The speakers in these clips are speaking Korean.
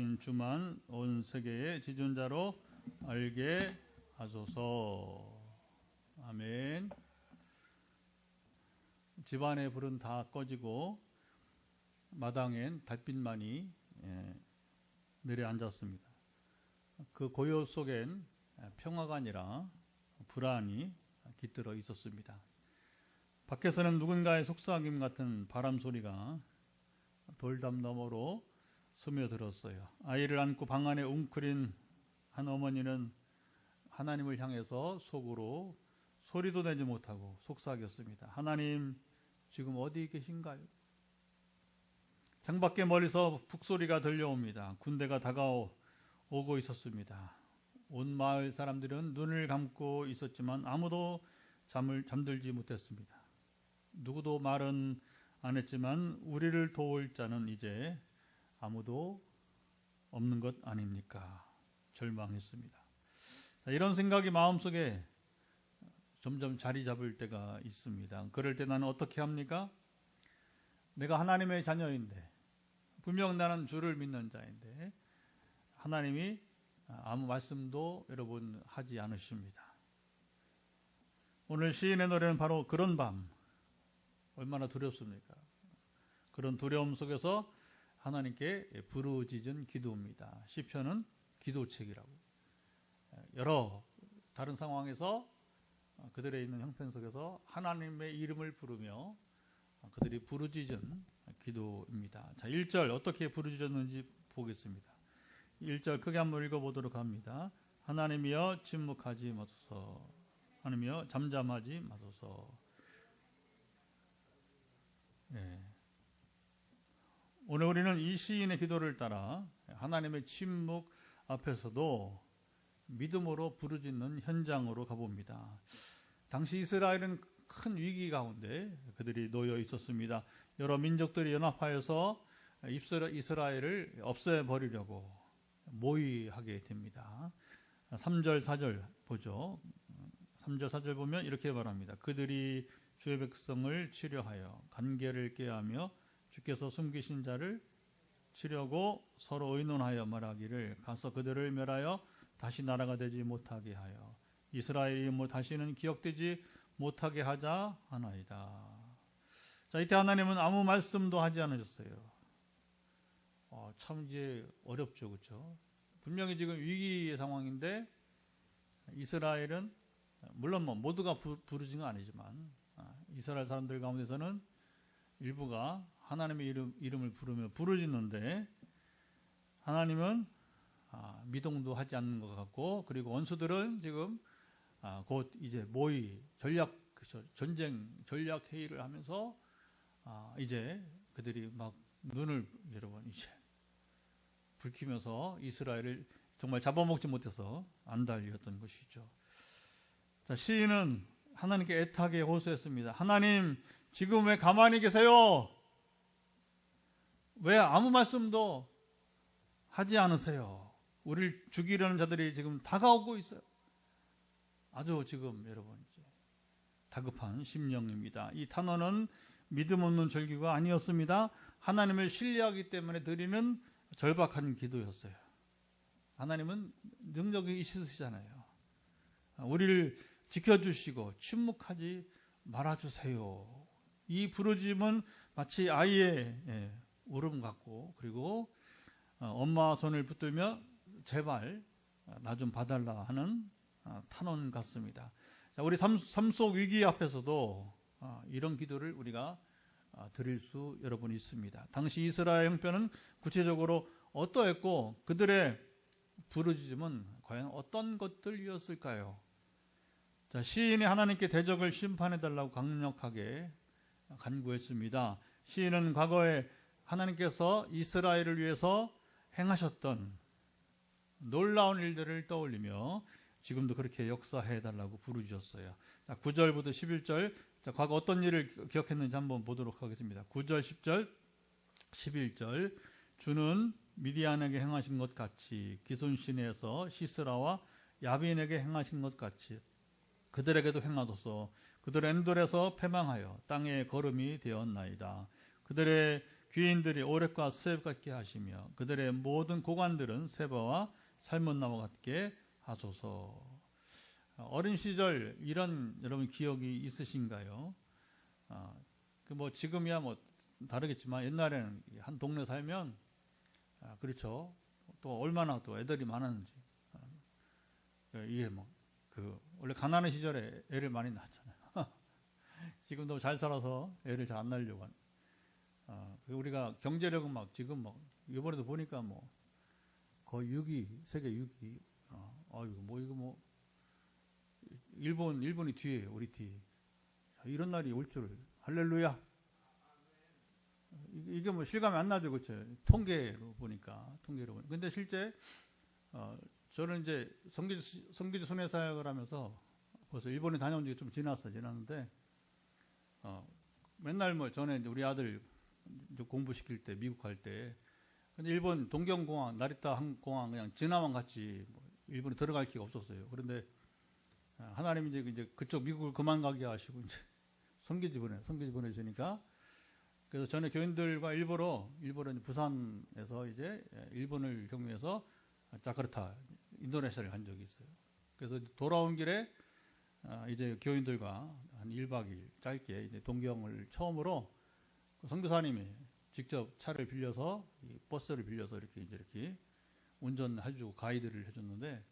살아계신 주만 온 세계의 지존자로 알게 하소서. 아멘. 집안의 불은 다 꺼지고 마당엔 달빛만이 내려앉았습니다. 그 고요 속엔 평화가 아니라 불안이 깃들어 있었습니다. 밖에서는 누군가의 속삭임 같은 바람 소리가 돌담 너머로 스며들었어요. 아이를 안고 방 안에 웅크린 한 어머니는 하나님을 향해서 속으로 소리도 내지 못하고 속삭였습니다. 하나님, 지금 어디 계신가요? 창밖에 멀리서 북소리가 들려옵니다. 군대가 다가오고 있었습니다. 온 마을 사람들은 눈을 감고 있었지만 아무도 잠들지 못했습니다. 누구도 말은 안 했지만 우리를 도울 자는 이제 아무도 없는 것 아닙니까? 절망했습니다. 이런 생각이 마음속에 점점 자리 잡을 때가 있습니다. 그럴 때 나는 어떻게 합니까? 내가 하나님의 자녀인데, 분명 나는 주를 믿는 자인데 하나님이 아무 말씀도 여러분 하지 않으십니다. 오늘 시인의 노래는 바로 그런 밤, 얼마나 두렵습니까? 그런 두려움 속에서 하나님께 부르짖은 기도입니다. 시편은 기도책이라고. 여러 다른 상황에서 그들의 있는 형편 속에서 하나님의 이름을 부르며 그들이 부르짖은 기도입니다. 자, 1절 어떻게 부르짖었는지 보겠습니다. 1절 크게 한번 읽어보도록 합니다. 하나님이여 침묵하지 마소서. 하나님이여 잠잠하지 마소서. 네. 오늘 우리는 이 시인의 기도를 따라 하나님의 침묵 앞에서도 믿음으로 부르짖는 현장으로 가봅니다. 당시 이스라엘은 큰 위기 가운데 그들이 놓여 있었습니다. 여러 민족들이 연합하여서 이스라엘을 없애버리려고 모의하게 됩니다. 3절 4절 보죠. 3절 4절 보면 이렇게 말합니다. 그들이 주의 백성을 치려하여 간계를 꾀하며 주께서 숨기신 자를 치려고 서로 의논하여 말하기를 가서 그들을 멸하여 다시 나라가 되지 못하게 하여 이스라엘이 다시는 기억되지 못하게 하자 하나이다. 자, 이때 하나님은 아무 말씀도 하지 않으셨어요. 참 이제 어렵죠, 그렇죠? 분명히 지금 위기의 상황인데 이스라엘은 물론 모두가 부르짖은 건 아니지만 이스라엘 사람들 가운데서는 일부가 하나님의 이름을 부르며 부르짖는데 하나님은 미동도 하지 않는 것 같고, 그리고 원수들은 지금 곧 이제 모의 전쟁 전략 회의를 하면서 이제 그들이 막 눈을 여러분 이제 붉히면서 이스라엘을 정말 잡아먹지 못해서 안달이었던 것이죠. 자, 시인은 하나님께 애타게 호소했습니다. 하나님, 지금 왜 가만히 계세요? 왜 아무 말씀도 하지 않으세요? 우리를 죽이려는 자들이 지금 다가오고 있어요. 아주 지금 여러분 이제 다급한 심령입니다. 이 탄원은 믿음 없는 절기가 아니었습니다. 하나님을 신뢰하기 때문에 드리는 절박한 기도였어요. 하나님은 능력이 있으시잖아요. 우리를 지켜주시고 침묵하지 말아주세요. 이 부르짖음은 마치 아이의 울음 같고, 그리고 엄마 손을 붙들며 제발 나 좀 봐달라 하는 탄원 같습니다. 자, 우리 삶 속 위기 앞에서도 이런 기도를 우리가 드릴 수 여러분 있습니다. 당시 이스라엘 형편은 구체적으로 어떠했고 그들의 부르짖음은 과연 어떤 것들이었을까요? 자, 시인이 하나님께 대적을 심판해달라고 강력하게 간구했습니다. 시인은 과거에 하나님께서 이스라엘을 위해서 행하셨던 놀라운 일들을 떠올리며 지금도 그렇게 역사해달라고 부르짖었어요. 자, 9절부터 11절, 자, 과거 어떤 일을 기억했는지 한번 보도록 하겠습니다. 9절, 10절, 11절. 주는 미디안에게 행하신 것 같이 기손시내에서 시스라와 야빈에게 행하신 것 같이 그들에게도 행하소서. 그들은 엔돌에서 패망하여 땅의 거름이 되었나이다. 그들의 귀인들이 오렙과 스앱 같게 하시며 그들의 모든 고관들은 세바와 살몬나무 같게 하소서. 어린 시절 이런 여러분 기억이 있으신가요? 뭐 지금이야 뭐 다르겠지만 옛날에는 한 동네 살면 그렇죠. 또 얼마나 또 애들이 많았는지. 이게 뭐 원래 가난한 시절에 애를 많이 낳았잖아요. 지금도 잘 살아서 애를 잘 안 낳으려고 하는. 우리가 경제력은 막 지금 막 이번에도 보니까 뭐 거의 6위, 세계 6위. 이거 뭐 일본이 뒤에요, 우리 뒤에. 이런 날이 올 줄 할렐루야. 이게 뭐 실감이 안 나죠, 그렇죠? 통계로 보니까. 근데 실제 저는 이제 성교지 순회 사역을 하면서 벌써 일본에 다녀온 지가 좀 지났는데 맨날 뭐 전에 이제 우리 아들 이제 공부시킬 때 미국 갈 때 근데 일본 동경공항 나리타 항공항 그냥 지나만 갔지 뭐 일본에 들어갈 기회가 없었어요. 그런데 하나님 이제 그쪽 미국을 그만 가게 하시고 이제 성교지 보내시니까 그래서 전에 교인들과 일부러 부산에서 이제 일본을 경유해서 자카르타 인도네시아를 간 적이 있어요. 그래서 돌아온 길에 이제 교인들과 한 1박 2일 짧게 이제 동경을 처음으로 선교사님이 직접 차를 빌려서 버스를 빌려서 이렇게 운전해주고 가이드를 해줬는데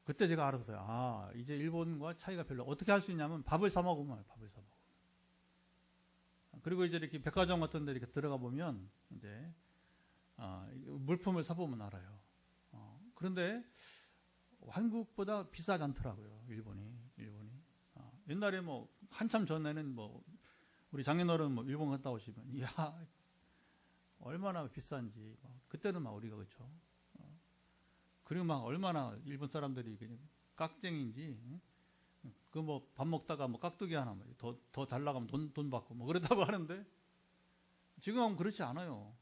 그때 제가 알았어요. 이제 일본과 차이가 별로 어떻게 할 수 있냐면 밥을 사 먹으면 밥을 사 먹어. 그리고 이제 이렇게 백화점 같은 데 이렇게 들어가 보면 이제 물품을 사보면 알아요. 그런데 한국보다 비싸지 않더라고요. 일본이. 옛날에 뭐 한참 전에는 뭐 우리 장인어른 뭐 일본 갔다 오시면 이야 얼마나 비싼지 그때는 막 우리가 그렇죠. 그리고 막 얼마나 일본 사람들이 그냥 깍쟁이인지 그 뭐 밥 먹다가 뭐 깍두기 하나 더 달라고 하면 돈 받고 뭐 그러다고 하는데 지금은 그렇지 않아요.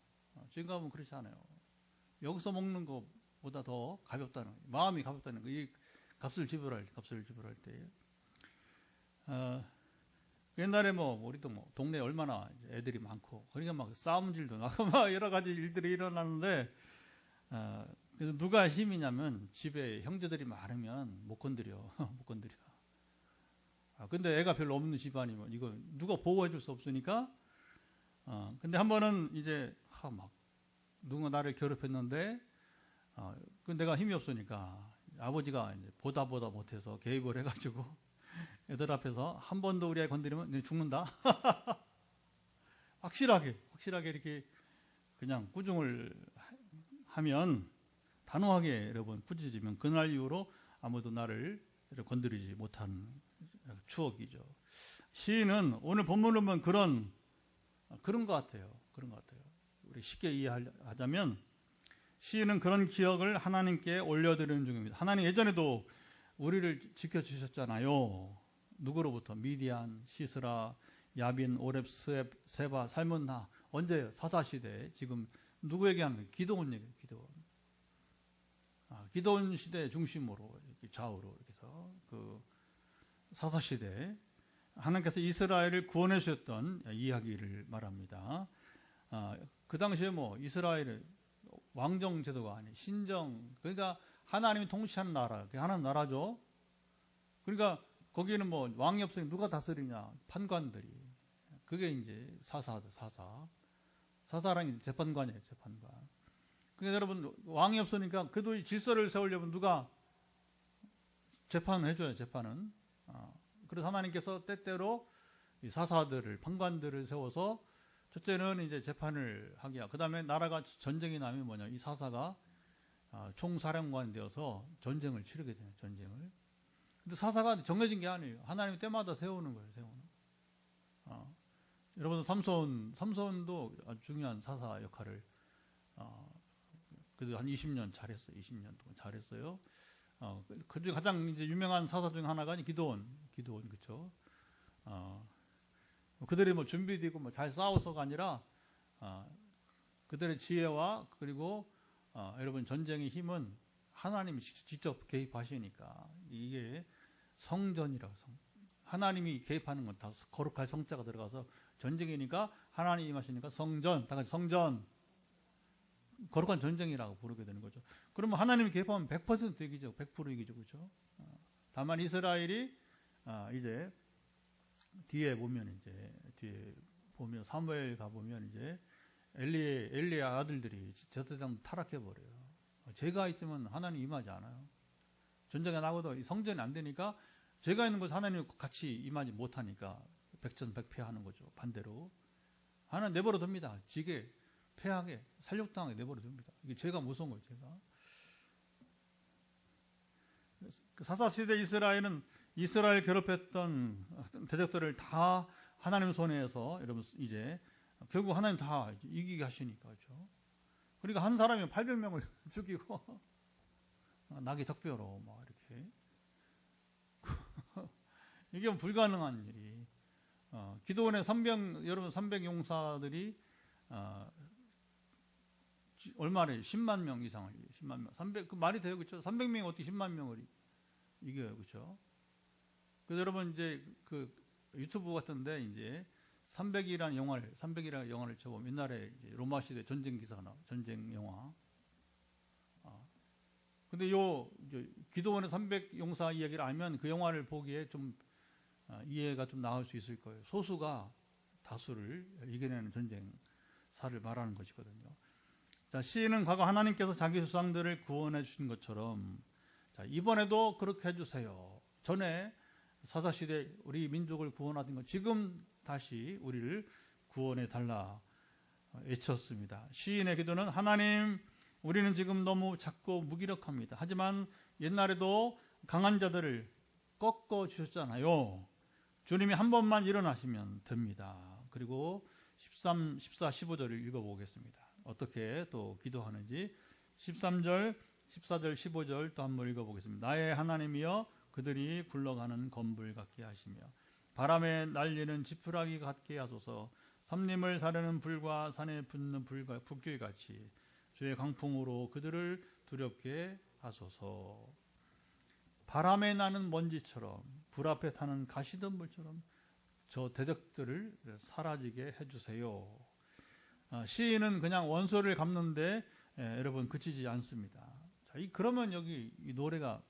여기서 먹는 것보다 더 가볍다는 마음이 가볍다는 거. 이 값을 지불할 때. 옛날에 뭐 우리도 뭐 동네에 얼마나 애들이 많고 그러니까 막 싸움질도 나고 막 여러 가지 일들이 일어나는데 그래서 누가 힘이냐면 집에 형제들이 많으면 못 건드려. 근데 애가 별로 없는 집안이면 이거 누가 보호해줄 수 없으니까 근데 한 번은 이제 막 누가 나를 괴롭혔는데 그 내가 힘이 없으니까 아버지가 이제 보다 못해서 개입을 해가지고 애들 앞에서 한 번도 우리 아이 건드리면 너 죽는다. 확실하게 이렇게 그냥 꾸중을 하면 단호하게 여러분 꾸짖으면 그날 이후로 아무도 나를 건드리지 못한 추억이죠. 시인은 오늘 본문을 보면 그런 것 같아요. 우리 쉽게 이해하자면 시인은 그런 기억을 하나님께 올려드리는 중입니다. 하나님 예전에도 우리를 지켜주셨잖아요. 누구로부터? 미디안, 시스라, 야빈, 오렙, 스앱, 세바, 살문나. 언제? 사사시대. 지금 누구에게 하는 거예요? 기드온 얘기예요. 기드온 시대 중심으로 이렇게 좌우로 이렇게 해서 그 사사시대 하나님께서 이스라엘을 구원해 주셨던 이야기를 말합니다. 그 당시에 뭐 이스라엘의 왕정 제도가 아닌 신정, 그러니까 하나님이 통치하는 나라, 하나님 나라죠. 그러니까 거기는 뭐 왕이 없으니 누가 다스리냐? 판관들이. 그게 이제 사사라는 게 재판관이에요, 재판관. 그러니까 여러분 왕이 없으니까 그래도 질서를 세우려면 누가 재판을 해줘요, 재판은. 그래서 하나님께서 때때로 이 사사들을, 판관들을 세워서 첫째는 이제 재판을 하게 하고, 그 다음에 나라가 전쟁이 나면 뭐냐, 이 사사가 총사령관이 되어서 전쟁을 치르게 돼요, 전쟁을. 근데 사사가 정해진 게 아니에요. 하나님이 때마다 세우는 거예요, 여러분, 삼손도 아주 중요한 사사 역할을, 그래도 한 20년 잘했어요. 20년 동안 잘했어요. 그중 가장 이제 유명한 사사 중 하나가 기드온, 그쵸? 그들이 뭐 준비되고 뭐 잘 싸워서가 아니라, 그들의 지혜와 그리고, 여러분 전쟁의 힘은 하나님이 직접 개입하시니까 이게 성전이라고 하나님이 개입하는 건 다 거룩할 성자가 들어가서 전쟁이니까 하나님 임하시니까 성전, 다 같이 성전, 거룩한 전쟁이라고 부르게 되는 거죠. 그러면 하나님이 개입하면 100% 이기죠. 100% 이기죠. 그렇죠? 다만 이스라엘이 이제 뒤에 보면 사무엘 가보면 이제 엘리의 아들들이 제사장 타락해 버려요. 죄가 있으면 하나님 임하지 않아요. 전쟁이 나고도 성전이 안 되니까 죄가 있는 곳에 하나님 같이 임하지 못하니까 백전백패하는 거죠. 반대로 하나님 내버려 둡니다. 지게 패하게 살육당하게 내버려 둡니다. 이게 죄가 무서운 거예요. 죄가. 사사시대 이스라엘은 이스라엘 괴롭혔던 대적들을 다 하나님 손에서 여러분 이제 결국 하나님 다 이기게 하시니까 그렇죠. 그러니까 한 사람이 800명을 죽이고 낙이 적벼로 막 이렇게 이게 불가능한 일이. 기도원의 여러분 300 용사들이 얼마나 10만 명 이상을 10만 명 300 그 말이 돼요. 그렇죠? 300명이 어떻게 10만 명을 이겨요. 그렇죠? 그래서 여러분 이제 그 유튜브 같은데 이제 300이라는 영화를 쳐보면 옛날에 이제 로마 시대 전쟁 기사가 나와. 전쟁 영화. 근데 기도원의 300 용사 이야기를 알면 그 영화를 보기에 좀 이해가 좀 나을 수 있을 거예요. 소수가 다수를 이겨내는 전쟁사를 말하는 것이거든요. 자, 시인은 과거 하나님께서 자기 조상들을 구원해 주신 것처럼 자, 이번에도 그렇게 해주세요. 전에 사사시대 우리 민족을 구원하던 것 지금 다시 우리를 구원해 달라 외쳤습니다. 시인의 기도는 하나님 우리는 지금 너무 작고 무기력합니다. 하지만 옛날에도 강한 자들을 꺾어 주셨잖아요. 주님이 한 번만 일어나시면 됩니다. 그리고 13, 14, 15절을 읽어보겠습니다. 어떻게 또 기도하는지 13절, 14절, 15절 또 한번 읽어보겠습니다. 나의 하나님이여 그들이 굴러가는 건불 같게 하시며 바람에 날리는 지푸라기 같게 하소서. 삼림을 사르는 불과 산에 붙는 불과 불길 같이 주의 강풍으로 그들을 두렵게 하소서. 바람에 나는 먼지처럼 불 앞에 타는 가시덤불처럼 저 대적들을 사라지게 해주세요. 시인은 그냥 원소를 갚는데 여러분 그치지 않습니다. 자, 그러면 여기 이 노래가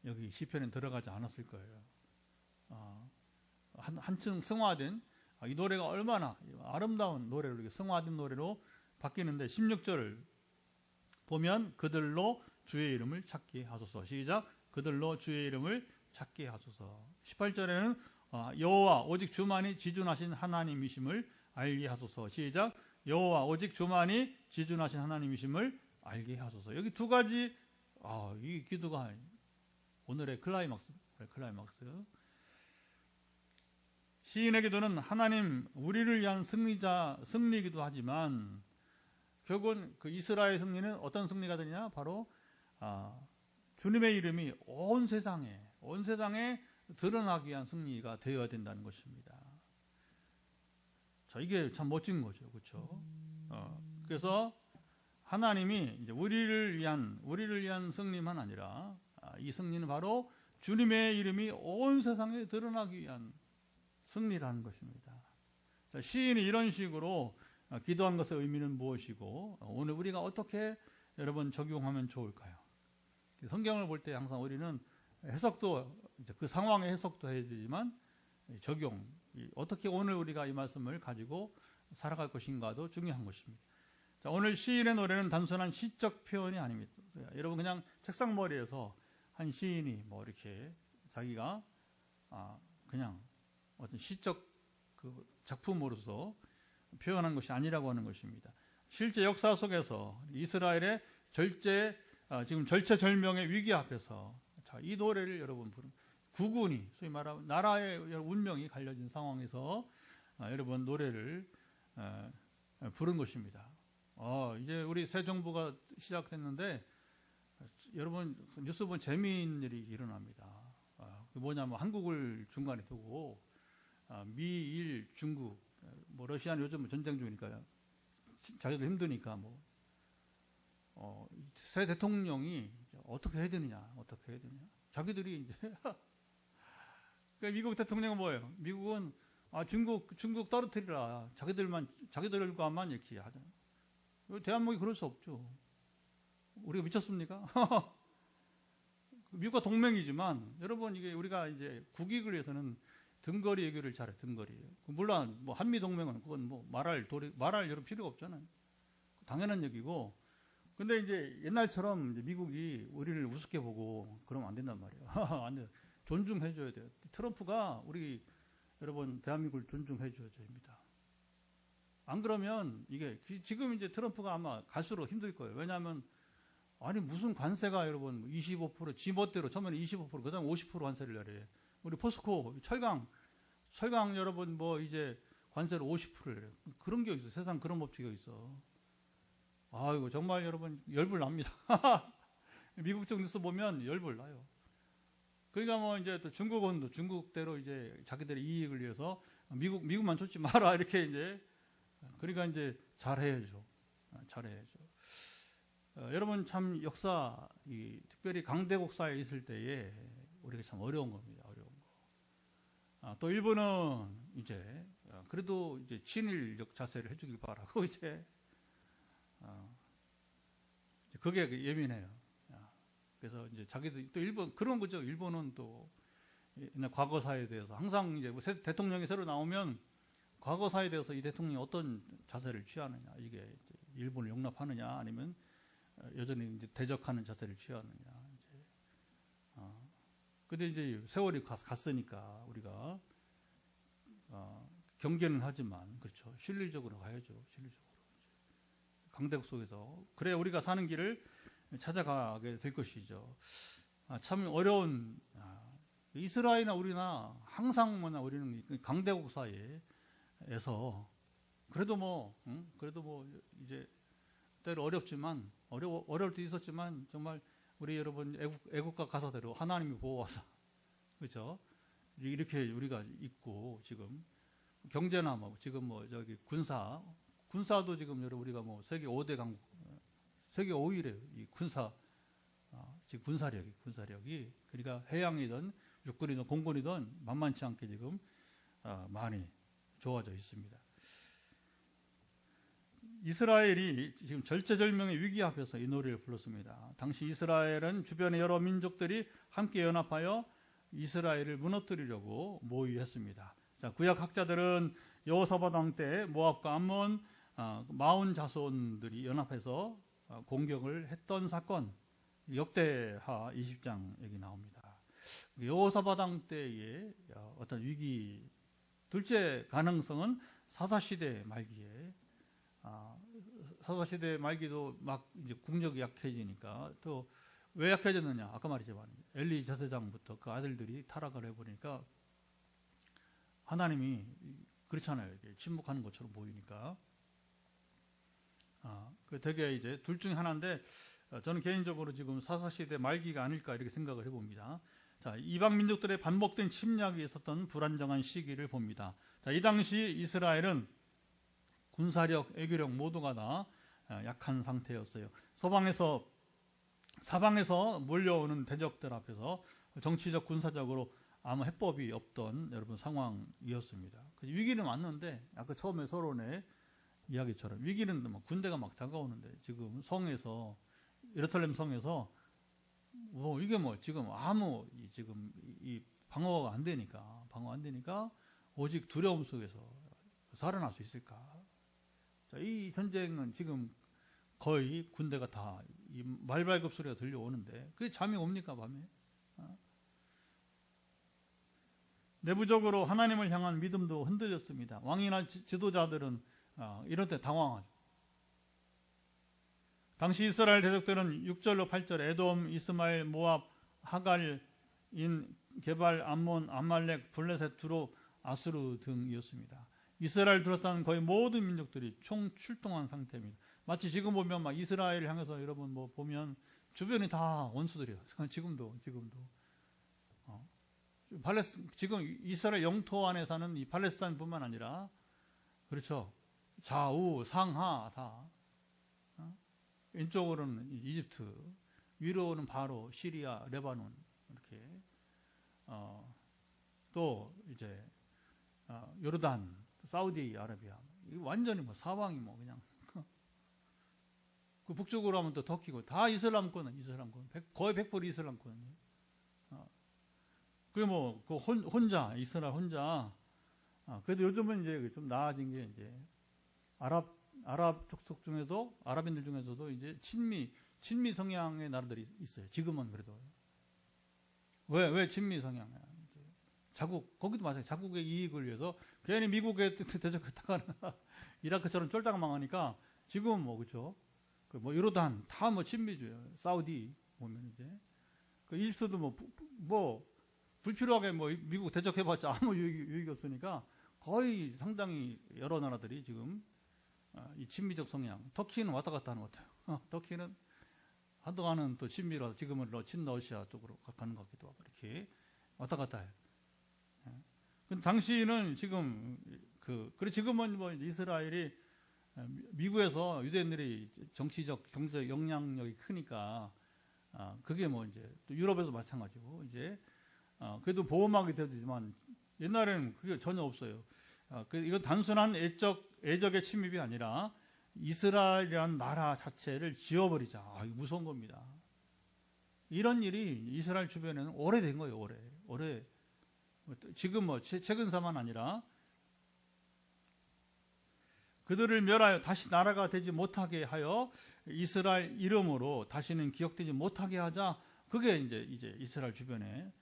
여기 시편에 들어가지 않았을 거예요. 한층 승화된 이 노래가 얼마나 아름다운 노래로 이렇게 승화된 노래로 바뀌는데 16절을 보면 그들로 주의 이름을 찾게 하소서. 시작. 그들로 주의 이름을 찾게 하소서. 18절에는 여호와 오직 주만이 지존하신 하나님이심을 알게 하소서. 시작. 여호와 오직 주만이 지존하신 하나님이심을 알게 하소서. 여기 두 가지 이 기도가 오늘의 클라이막스. 시인의 기도는 하나님 우리를 위한 승리이기도 하지만 결국은 그 이스라엘 승리는 어떤 승리가 되냐? 바로 주님의 이름이 온 세상에 드러나기 위한 승리가 되어야 된다는 것입니다. 자, 이게 참 멋진 거죠, 그렇죠? 그래서 하나님이 이제 우리를 위한 승리만 아니라 이 승리는 바로 주님의 이름이 온 세상에 드러나기 위한 승리라는 것입니다. 자, 시인이 이런 식으로 기도한 것의 의미는 무엇이고 오늘 우리가 어떻게 여러분 적용하면 좋을까요? 성경을 볼 때 항상 우리는 해석도 그 상황의 해석도 해야 되지만 적용 어떻게 오늘 우리가 이 말씀을 가지고 살아갈 것인가도 중요한 것입니다. 자, 오늘 시인의 노래는 단순한 시적 표현이 아닙니다. 여러분 그냥 책상머리에서 한 시인이 뭐 이렇게 자기가 그냥 어떤 시적 그 작품으로서 표현한 것이 아니라고 하는 것입니다. 실제 역사 속에서 이스라엘의 지금 절체절명의 위기 앞에서 이 노래를 여러분 부른 국군이 소위 말하면 나라의 운명이 갈려진 상황에서 여러분 노래를 부른 것입니다. 이제 우리 새 정부가 시작됐는데 여러분 뉴스 보면 재미있는 일이 일어납니다. 뭐냐면 한국을 중간에 두고 미일 중국 뭐 러시아는 요즘 전쟁 중이니까요. 자기도 힘드니까 새 대통령이 어떻게 해야 되느냐. 자기들이 이제 그러니까 미국 대통령은 뭐예요? 미국은 중국 떨어뜨리라. 자기들과만 이렇게 하자. 대한민국이 그럴 수 없죠. 우리가 미쳤습니까? 미국과 동맹이지만, 여러분, 이게 우리가 이제 국익을 위해서는 등거리 얘기를 잘해, 등거리. 물론, 뭐, 한미동맹은 그건 뭐, 말할 여러 필요가 없잖아요. 당연한 얘기고. 근데 이제 옛날처럼 이제 미국이 우리를 우습게 보고 그러면 안 된단 말이에요. 안 돼요. 존중해줘야 돼요. 트럼프가 우리, 여러분, 대한민국을 존중해줘야 됩니다. 안 그러면 이게, 지금 이제 트럼프가 아마 갈수록 힘들 거예요. 왜냐하면, 아니, 무슨 관세가 여러분, 25%, 지멋대로, 처음에는 25%, 그 다음에 50% 관세를 내래. 우리 포스코, 철강 여러분, 뭐, 이제, 관세를 50%를 해요. 그런 게 있어. 세상 그런 법칙이 있어. 아이고, 정말 여러분, 열불 납니다. 미국 쪽 뉴스 보면 열불 나요. 그러니까 뭐, 이제 또 중국은 중국대로 이제 자기들의 이익을 위해서 미국만 쫓지 마라. 이렇게 이제, 그러니까 이제 잘해야죠. 잘해야죠. 여러분 참 역사, 특별히 강대국 사회에 있을 때에 우리가 참 어려운 겁니다. 어려운 거. 또 일본은 이제 그래도 이제 친일적 자세를 해주길 바라고 이제 그게 예민해요. 그래서 이제 자기도 또 일본 그런 거죠. 일본은 또 옛날 과거사에 대해서 항상 이제 뭐 대통령이 새로 나오면 과거사에 대해서 이 대통령이 어떤 자세를 취하느냐, 이게 일본을 용납하느냐 아니면 여전히 이제 대적하는 자세를 취하느냐. 이제. 근데 이제 세월이 갔으니까 우리가 경계는 하지만 그렇죠. 실질적으로 가야죠. 실질적으로. 강대국 속에서 그래 우리가 사는 길을 찾아가게 될 것이죠. 참 어려운 이스라엘이나 우리나 항상 뭐나 우리는 강대국 사이에서 그래도 뭐 이제 때로 어렵지만 어려울 때 있었지만 정말 우리 여러분 애국가 가사대로 하나님이 보호하사 그렇죠. 이렇게 우리가 있고 지금 경제나 뭐 지금 뭐 저기 군사도 지금 여러분 우리가 뭐 세계 5대 강국 세계 5위래요. 이 지금 군사력이 그러니까 해양이든 육군이든 공군이든 만만치 않게 지금 많이 좋아져 있습니다. 이스라엘이 지금 절체절명의 위기 앞에서 이 노래를 불렀습니다. 당시 이스라엘은 주변의 여러 민족들이 함께 연합하여 이스라엘을 무너뜨리려고 모의했습니다. 자, 구약 학자들은 여호사밧 왕 때 모압과 암몬, 마온 자손들이 연합해서 공격을 했던 사건, 역대하 20장 얘기 나옵니다. 여호사밧 왕 때의 어떤 위기, 둘째 가능성은 사사시대 말기에 사사시대 말기도 막 이제 국력이 약해지니까 또 왜 약해졌느냐? 아까 말했지만 엘리 제사장부터 그 아들들이 타락을 해버리니까 하나님이 그렇잖아요. 이게 침묵하는 것처럼 보이니까. 그 되게 이제 둘 중에 하나인데 저는 개인적으로 지금 사사시대 말기가 아닐까 이렇게 생각을 해봅니다. 자, 이방 민족들의 반복된 침략이 있었던 불안정한 시기를 봅니다. 자, 이 당시 이스라엘은 군사력, 애교력 모두가 다 약한 상태였어요. 사방에서 몰려오는 대적들 앞에서 정치적, 군사적으로 아무 해법이 없던 여러분 상황이었습니다. 위기는 왔는데 아까 처음에 서론의 이야기처럼 위기는 막 군대가 막 다가오는데 지금 성에서 예루살렘 성에서 이게 지금 지금 이 방어가 안 되니까 오직 두려움 속에서 살아날 수 있을까? 자, 이 전쟁은 지금 거의 군대가 다 이 말발굽 소리가 들려오는데 그게 잠이 옵니까 밤에? 내부적으로 하나님을 향한 믿음도 흔들렸습니다. 왕이나 지도자들은 이런 때 당황하죠. 당시 이스라엘 대적들은 6절로 8절 에돔, 이스마엘, 모압, 하갈, 게발, 암몬, 암말렉, 블레셋, 두로, 아수르 등이었습니다. 이스라엘 둘러싼 거의 모든 민족들이 총 출동한 상태입니다. 마치 지금 보면 막 이스라엘을 향해서 여러분 보면 주변이 다 원수들이에요. 지금도. 지금 이스라엘 영토 안에 사는 이 팔레스타인뿐만 아니라 그렇죠. 좌우 상하 다 왼쪽으로는 이집트, 위로는 바로 시리아, 레바논 이렇게 또 이제 요르단, 사우디아라비아, 완전히 뭐 사방이 뭐 그냥 그 북쪽으로 하면 또 터키고 다 이슬람권, 거의 100% 이슬람권이에요. 그게 뭐 그 혼자 이스라엘 혼자. 그래도 요즘은 이제 좀 나아진 게 이제 아랍 족속 중에도 아랍인들 중에서도 이제 친미 성향의 나라들이 있어요. 지금은 그래도 왜 친미 성향이야? 거기도 마찬가지. 자국의 이익을 위해서 괜히 미국에 대적했다가 이라크처럼 쫄딱 망하니까 지금 뭐 그렇죠. 뭐 요르단 다 뭐 친미주예요. 사우디 보면 이제 그 이집트도 뭐 불필요하게 뭐 미국 대적해봤자 아무 유익이 없으니까 거의 상당히 여러 나라들이 지금 이 친미적 성향. 터키는 왔다 갔다 하는 것 같아요. 터키는 한동안은 또 친미로 지금은 친러시아 쪽으로 가는 것 같기도 하고 이렇게 왔다 갔다 해요. 근데 당시는 지금 그리고 지금은 뭐 이스라엘이 미국에서 유대인들이 정치적, 경제적 영향력이 크니까 그게 뭐 이제 또 유럽에서 마찬가지고 이제 그래도 보호막이 되지만 옛날에는 그게 전혀 없어요. 이건 단순한 애적의 침입이 아니라 이스라엘이라는 나라 자체를 지워버리자. 이거 무서운 겁니다. 이런 일이 이스라엘 주변에는 오래된 거예요. 오래. 지금 뭐 최근사만 아니라 그들을 멸하여 다시 나라가 되지 못하게 하여 이스라엘 이름으로 다시는 기억되지 못하게 하자. 그게 이제 이스라엘 주변에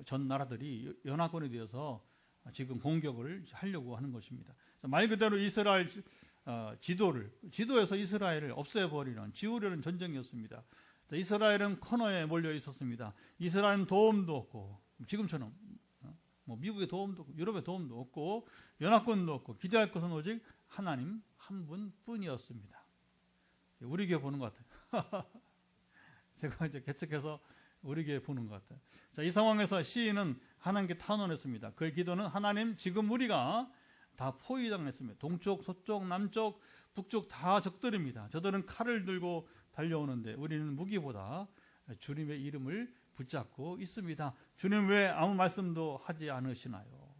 전 나라들이 연합군이 되어서 지금 공격을 하려고 하는 것입니다. 말 그대로 이스라엘 지도에서 이스라엘을 없애버리는 지우려는 전쟁이었습니다. 이스라엘은 코너에 몰려 있었습니다. 이스라엘은 도움도 없고 지금처럼 뭐 미국의 도움도 없고 유럽의 도움도 없고 연합군도 없고 기대할 것은 오직 하나님 한 분뿐이었습니다. 우리 교회 보는 것 같아요. 제가 이제 개척해서 우리 교회 보는 것 같아요. 자, 이 상황에서 시인은 하나님께 탄원했습니다. 그의 기도는 하나님 지금 우리가 다 포위당했습니다. 동쪽, 서쪽, 남쪽, 북쪽 다 적들입니다. 저들은 칼을 들고 달려오는데 우리는 무기보다 주님의 이름을 붙잡고 있습니다. 주님 왜 아무 말씀도 하지 않으시나요?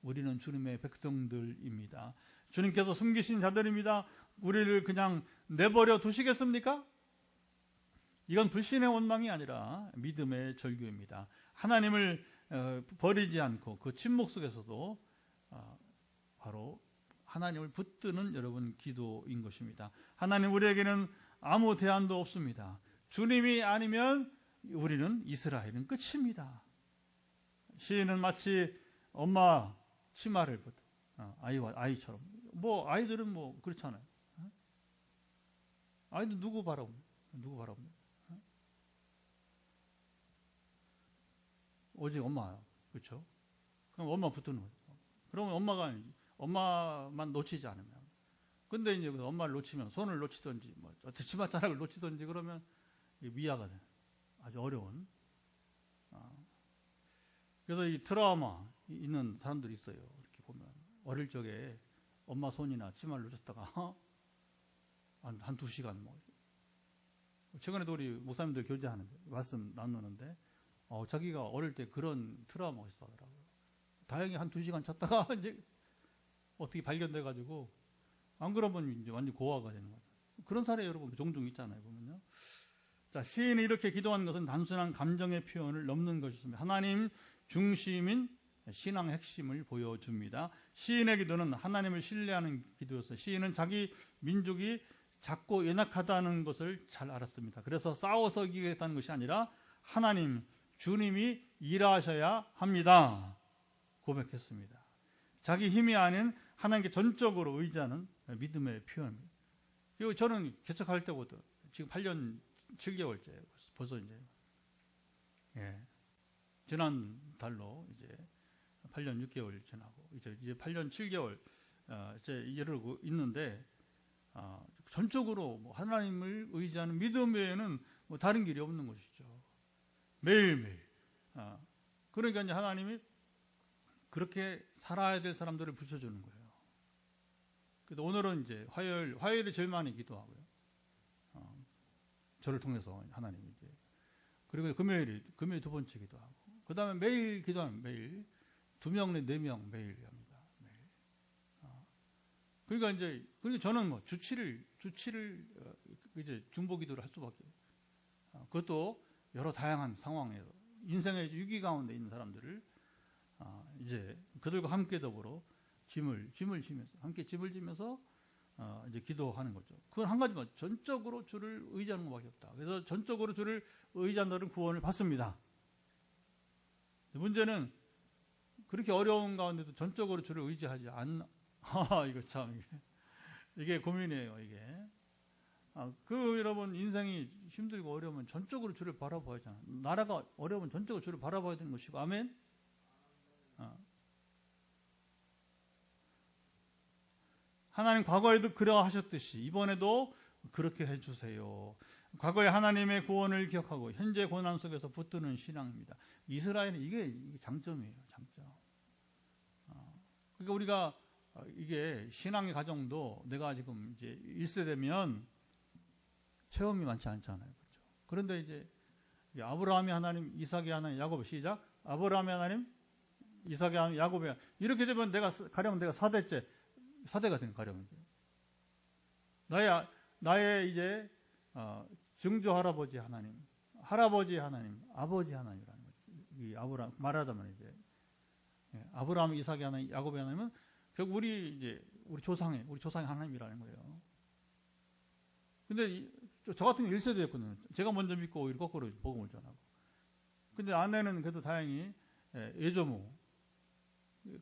우리는 주님의 백성들입니다. 주님께서 숨기신 자들입니다. 우리를 그냥 내버려 두시겠습니까? 이건 불신의 원망이 아니라 믿음의 절규입니다. 하나님을 버리지 않고 그 침묵 속에서도 바로 하나님을 붙드는 여러분 기도인 것입니다. 하나님 우리에게는 아무 대안도 없습니다. 주님이 아니면 우리는 이스라엘은 끝입니다. 시인은 마치 엄마 치마를 보듯 아이처럼 뭐 아이들은 뭐 그렇잖아요. 아이들 누구 바라봅니까? 오직 엄마요. 그렇죠? 그럼 엄마 붙드는 거죠. 그러면 엄마만 놓치지 않으면. 근데 이제 엄마를 놓치면 손을 놓치든지 뭐 치맛자락을 놓치든지 그러면 미아가 돼요. 아주 어려운. 그래서 이 트라우마 있는 사람들이 있어요. 이렇게 보면 어릴 적에 엄마 손이나 치마를 놓쳤다가 한 2시간 뭐. 최근에도 우리 목사님들 교제하는데 말씀 나누는데 자기가 어릴 때 그런 트라우마가 있었더라고요. 다행히 한 2시간 찾다가 이제 어떻게 발견돼가지고 안 그러면 이제 완전 고아가 되는 거죠. 그런 사례 여러분 종종 있잖아요. 보면요. 자, 시인이 이렇게 기도하는 것은 단순한 감정의 표현을 넘는 것이었습니다. 하나님 중심인 신앙의 핵심을 보여줍니다. 시인의 기도는 하나님을 신뢰하는 기도였어요. 시인은 자기 민족이 작고 연약하다는 것을 잘 알았습니다. 그래서 싸워서 이기겠다는 것이 아니라 하나님, 주님이 일하셔야 합니다. 고백했습니다. 자기 힘이 아닌 하나님께 전적으로 의지하는 믿음의 표현입니다. 그리고 저는 개척할 때부터 지금 8년 7개월째 벌써 이제 지난 달로 이제 8년 6개월 지나고 이제 8년 7개월 이제 이르고 있는데 전적으로 뭐 하나님을 의지하는 믿음 외에는 뭐 다른 길이 없는 것이죠. 매일매일. 그러니까 이제 하나님이 그렇게 살아야 될 사람들을 붙여주는 거예요. 그래서 오늘은 이제 화요일에 제일 많이 기도하고요. 저를 통해서 하나님이 이제 그리고 금요일 2번째 기도하고 그 다음에 매일 기도하면 매일 2명, 4명 매일 합니다. 그러니까 저는 뭐 주치를 이제 중보기도를 할 수밖에. 그것도 여러 다양한 상황에서 인생의 위기 가운데 있는 사람들을 이제 그들과 함께 더불어 짐을 지면서 함께 짐을 지면서 이제 기도하는 거죠. 그건 한 가지만 전적으로 주를 의지하는 것밖에 없다. 그래서 전적으로 주를 의지한 자들은 구원을 받습니다. 문제는 그렇게 어려운 가운데도 전적으로 주를 의지하지 이거 참 이게 고민이에요. 이게 여러분 인생이 힘들고 어려우면 전적으로 주를 바라봐야 하잖아. 나라가 어려우면 전적으로 주를 바라봐야 되는 것이고, 아멘. 하나님 과거에도 그러하셨듯이 이번에도 그렇게 해주세요. 과거에 하나님의 구원을 기억하고 현재 고난 속에서 붙드는 신앙입니다. 이스라엘은 이게 장점이에요. 장점. 그러니까 우리가 이게 신앙의 과정도 내가 지금 이제 1세대면 체험이 많지 않잖아요. 그렇죠? 그런데 이제 아브라함의 하나님, 이삭의 하나님, 야곱 시작. 아브라함의 하나님, 이삭의 하나님, 야곱의 하나님. 이렇게 되면 가령 내가 4대가 되는 가령. 나의 이제 증조 할아버지 하나님, 아버지 하나님이라는 거죠. 이 아브라함 말하자면 이제 아브라함, 이삭의 하나님, 야곱의 하나님은 결국 우리 조상의 하나님이라는 거예요. 근데 저 같은 1세대였거든요. 제가 먼저 믿고 오히려 거꾸로 복음을 전하고. 근데 아내는 그래도 다행히 예조모,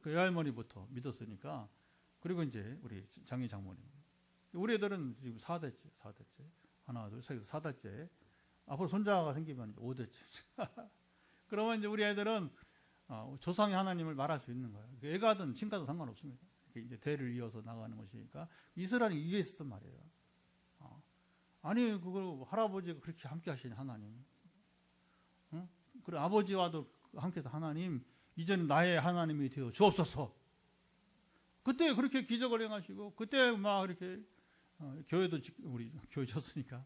그 외할머니부터 믿었으니까. 그리고 이제 우리 장모님. 우리 애들은 지금 4대째. 하나, 둘, 셋, 4대째. 앞으로 손자가 생기면 5대째. 그러면 이제 우리 애들은 조상의 하나님을 말할 수 있는 거예요. 애가든 친가든 상관없습니다. 이제 대를 이어서 나가는 것이니까. 이스라엘이 이게 있었단 말이에요. 아니, 그걸 할아버지가 그렇게 함께 하신 하나님. 응? 그리고 아버지와도 함께해서 하나님, 이제는 나의 하나님이 되어 주옵소서. 그때 그렇게 기적을 행하시고, 그때 막 이렇게, 교회도 우리 교회 졌으니까,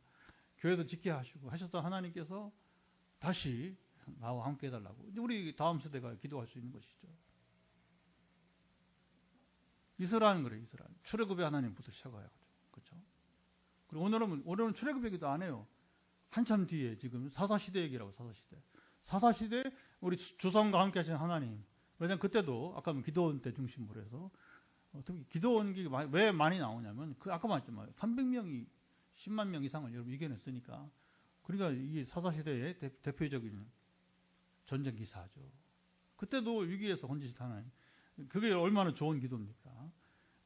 교회도 짓게 하시고 하셨던 하나님께서 다시 나와 함께 해달라고. 우리 다음 세대가 기도할 수 있는 것이죠. 이스라엘은 그래요, 이스라엘. 출애굽의 하나님부터 시작해요. 그렇죠? 그리고 오늘은 출애굽 얘기도 안 해요. 한참 뒤에 지금 사사시대 얘기라고, 사사시대 우리 조상과 함께 하신 하나님. 왜냐면 그때도 아까 기도원 때 중심으로 해서 특히 기도원이 왜 많이 나오냐면 아까 말했지만 300명이 10만 명 이상을 여러분 이겨냈으니까. 그러니까 이게 사사시대의 대표적인 전쟁 기사죠. 그때도 위기에서 건지신 하나님. 그게 얼마나 좋은 기도입니까?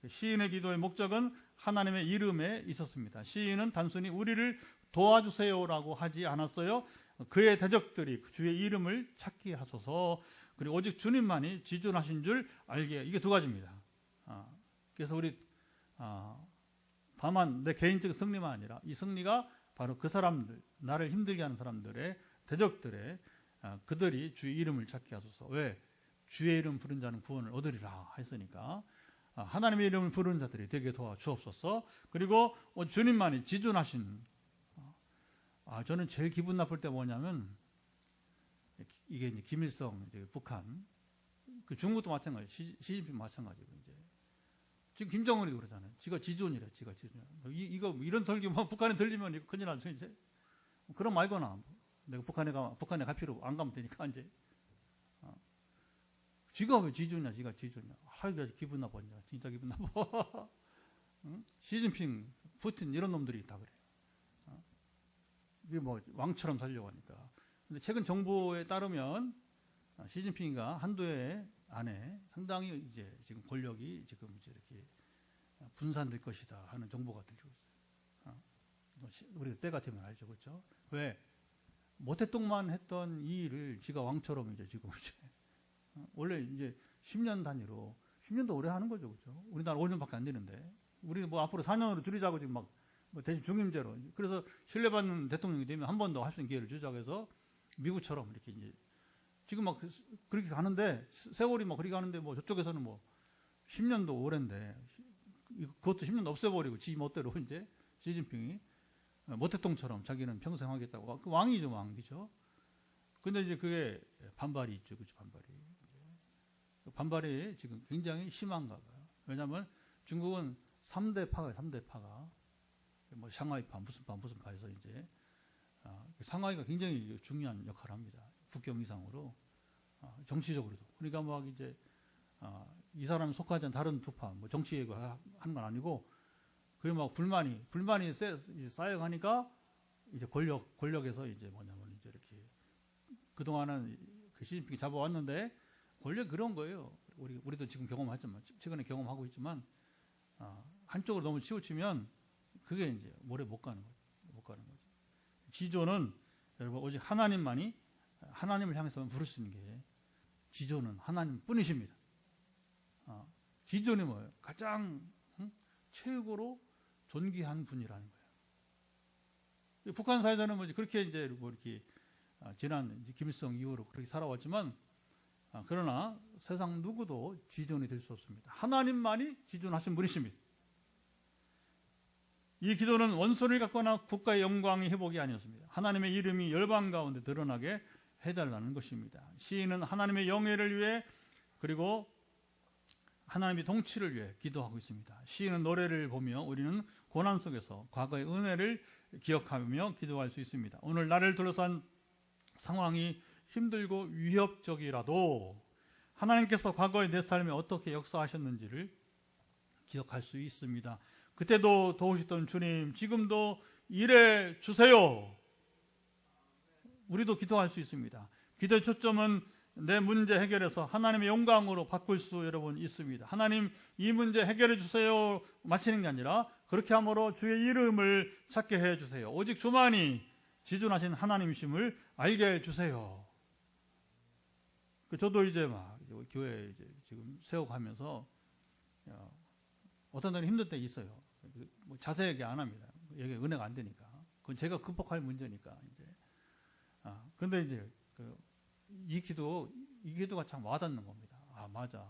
시인의 기도의 목적은 하나님의 이름에 있었습니다. 시인은 단순히 우리를 도와주세요라고 하지 않았어요. 그의 대적들이 주의 이름을 찾게 하소서. 그리고 오직 주님만이 지존하신 줄 알게. 이게 두 가지입니다. 그래서 우리 다만 내 개인적 승리만 아니라 이 승리가 바로 그 사람들, 나를 힘들게 하는 사람들의 대적들의 그들이 주의 이름을 찾게 하소서. 왜? 주의 이름 부른 자는 구원을 얻으리라 했으니까 하나님의 이름을 부르는 자들이 되게 도와주옵소서. 그리고 주님만이 지존하신. 저는 제일 기분 나쁠 때 뭐냐면 이게 이제 김일성, 이제 북한, 그 중국도 마찬가지, 시진핑 마찬가지고 이제 지금 김정은이도 그러잖아요. 지가 지존이래, 지가 지존. 이런 설교 뭐 북한에 들리면 이거 큰일 나죠 이제. 그럼 말거나 내가 북한에 갈 필요 안 가면 되니까 이제. 지가 왜 지존이야, 지가 지존이야. 기분 나빠냐, 진짜 기분 나빠. 응? 시진핑, 푸틴 이런 놈들이 다 그래. 이게 뭐 왕처럼 살려고 하니까. 근데 최근 정보에 따르면 시진핑이가 한두 해 안에 상당히 이제 지금 권력이 지금 이제 이렇게 분산될 것이다 하는 정보가 들리고 있어요. 우리가 때 같으면 알죠, 그렇죠? 왜 모태똥만 했던 이 일을 지가 왕처럼 이제 지금 이제 원래 이제 10년 단위로 10년도 오래 하는 거죠, 그렇죠? 우리나라 5년밖에 안 되는데 우리 뭐 앞으로 4년으로 줄이자고 지금 막 대신 중임제로. 그래서 신뢰받는 대통령이 되면 한 번 더 할 수 있는 기회를 주자고 해서 미국처럼 이렇게 이제 지금 막 그렇게 가는데 세월이 막 그렇게 가는데 뭐 저쪽에서는 뭐 10년도 오랜데 그것도 10년 없애버리고 지 멋대로 이제 시진핑이 모태똥처럼 자기는 평생 하겠다고. 그 왕이죠, 왕이죠. 근데 이제 그게 반발이 있죠, 그죠, 반발이 지금 굉장히 심한가 봐요. 왜냐하면 중국은 3대 파가 3대 파가 뭐 상하이파 무슨 파에서 이제 상하이가 굉장히 중요한 역할을 합니다. 국경 이상으로 정치적으로도. 그러니까 막 이제 이 사람 속하지 않은 다른 두 파, 뭐 정치 얘기하는 건 아니고, 그게 막 불만이 쌓여가니까 이제 권력에서 이제 뭐냐면 이제 이렇게 그동안은 그 시진핑이 잡아왔는데 권력 그런 거예요. 우리도 지금 경험했지만, 최근에 경험하고 있지만, 한쪽으로 너무 치우치면 그게 이제 오래 못 가는 거죠. 지조는 여러분 오직 하나님을 향해서만 부를 수 있는 게 지조는 하나님 뿐이십니다. 지조는 뭐예요? 가장 최고로 존귀한 분이라는 거예요. 북한 사회자는 뭐 그렇게 이제 뭐 이렇게 지난 이제 김일성 이후로 그렇게 살아왔지만, 그러나 세상 누구도 지존이 될 수 없습니다. 하나님만이 지존하신 분이십니다. 이 기도는 원수를 갚거나 국가의 영광의 회복이 아니었습니다. 하나님의 이름이 열방 가운데 드러나게 해달라는 것입니다. 시인은 하나님의 영예를 위해 그리고 하나님의 통치를 위해 기도하고 있습니다. 시인은 노래를 보며 우리는 고난 속에서 과거의 은혜를 기억하며 기도할 수 있습니다. 오늘 나를 둘러싼 상황이 힘들고 위협적이라도 하나님께서 과거의 내 삶에 어떻게 역사하셨는지를 기억할 수 있습니다. 그때도 도우셨던 주님, 지금도 일해 주세요. 우리도 기도할 수 있습니다. 기도의 초점은 내 문제 해결해서 하나님의 영광으로 바꿀 수 여러분 있습니다. 하나님 이 문제 해결해 주세요 마치는 게 아니라 그렇게 함으로 주의 이름을 찾게 해 주세요. 오직 주만이 지존하신 하나님이심을 알게 해 주세요. 저도 이제 막 교회 이제 지금 세워가면서 어떤 날은 힘들 때 있어요. 뭐 자세히 얘기 안 합니다. 여기 은혜가 안 되니까. 그건 제가 극복할 문제니까 이제. 그런데 이제 이 기도가 참 와닿는 겁니다. 맞아.